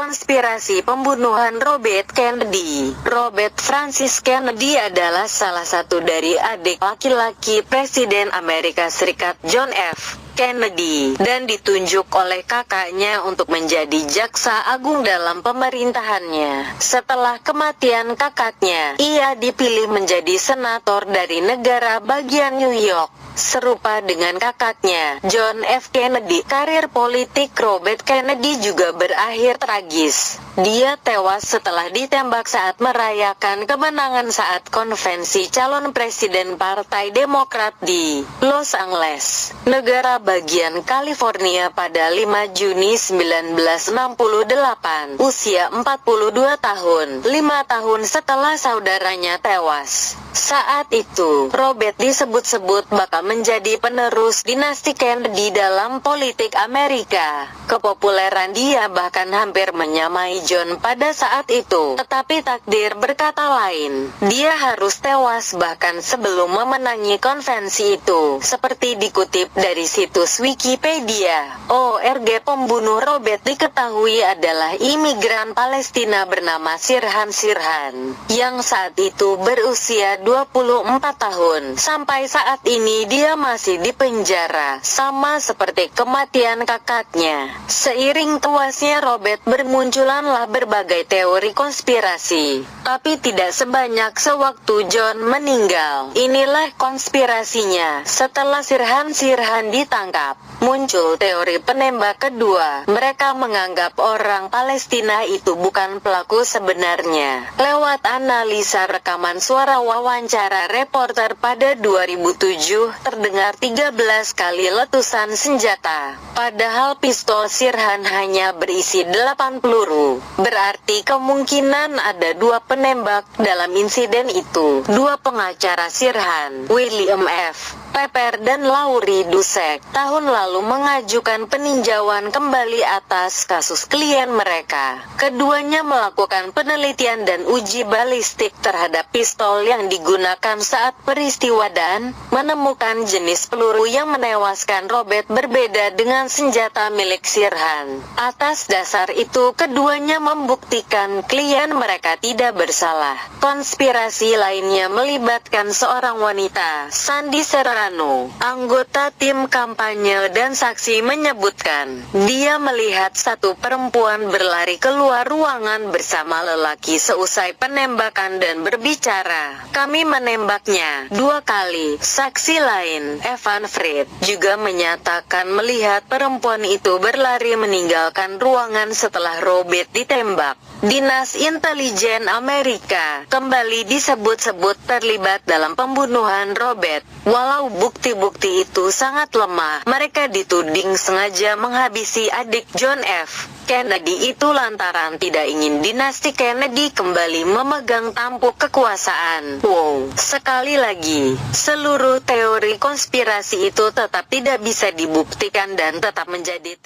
konspirasi pembunuhan Robert Kennedy. Robert Francis Kennedy adalah salah satu dari adik laki-laki Presiden Amerika Serikat John F. Kennedy, dan ditunjuk oleh kakaknya untuk menjadi jaksa agung dalam pemerintahannya. Setelah kematian kakaknya, ia dipilih menjadi senator dari negara bagian New York. Serupa dengan kakaknya, John F. Kennedy, karir politik Robert Kennedy juga berakhir tragis. Dia tewas setelah ditembak saat merayakan kemenangan saat konvensi calon presiden Partai Demokrat di Los Angeles, negara bagian California pada 5 Juni 1968, usia 42 tahun, 5 tahun setelah saudaranya tewas. Saat itu, Robert disebut-sebut bakal menjadi penerus dinasti Kennedy dalam politik Amerika. Kepopuleran dia bahkan hampir menyamai John pada saat itu. Tetapi takdir berkata lain. Dia harus tewas bahkan sebelum memenangi konvensi itu. Seperti dikutip dari situs Wikipedia, ORG pembunuh Robert diketahui adalah imigran Palestina bernama Sirhan Sirhan, yang saat itu berusia 24 tahun. Sampai saat ini dia masih di penjara, sama seperti kematian kakaknya. Seiring tuasnya Robert, bermunculanlah berbagai teori konspirasi, tapi tidak sebanyak sewaktu John meninggal. Inilah konspirasinya. Setelah Sirhan Sirhan ditangkap, muncul teori penembak kedua. Mereka menganggap orang Palestina itu bukan pelaku sebenarnya. Lewat analisa rekaman suara wawancara reporter pada 2007, terdengar 13 kali letusan senjata. Padahal pistol Sirhan hanya berisi 8 peluru. Berarti kemungkinan ada 2 penembak dalam insiden itu. 2 pengacara Sirhan, William F. Pepper dan Laurie Dusek, tahun lalu mengajukan peninjauan kembali atas kasus klien mereka. Keduanya melakukan penelitian dan uji balistik terhadap pistol yang digunakan saat peristiwa dan menemukan jenis peluru yang menewaskan Robert berbeda dengan senjata milik Sirhan. Atas dasar itu, keduanya membuktikan klien mereka tidak bersalah. Konspirasi lainnya melibatkan seorang wanita, Sandy Serrano, anggota tim kampanye dan saksi, menyebutkan dia melihat satu perempuan berlari keluar ruangan bersama lelaki seusai penembakan dan berbicara, "Kami menembaknya 2 kali." Saksi lain, Evan Fried, juga menyatakan melihat perempuan itu berlari meninggalkan ruangan setelah Robert ditembak. Dinas Intelijen Amerika kembali disebut-sebut terlibat dalam pembunuhan Robert. Walau bukti-bukti itu sangat lemah, mereka dituding sengaja menghabisi adik John F. Kennedy itu lantaran tidak ingin dinasti Kennedy kembali memegang tampuk kekuasaan. Wow, sekali lagi, seluruh teori konspirasi itu tetap tidak bisa dibuktikan dan tetap menjadi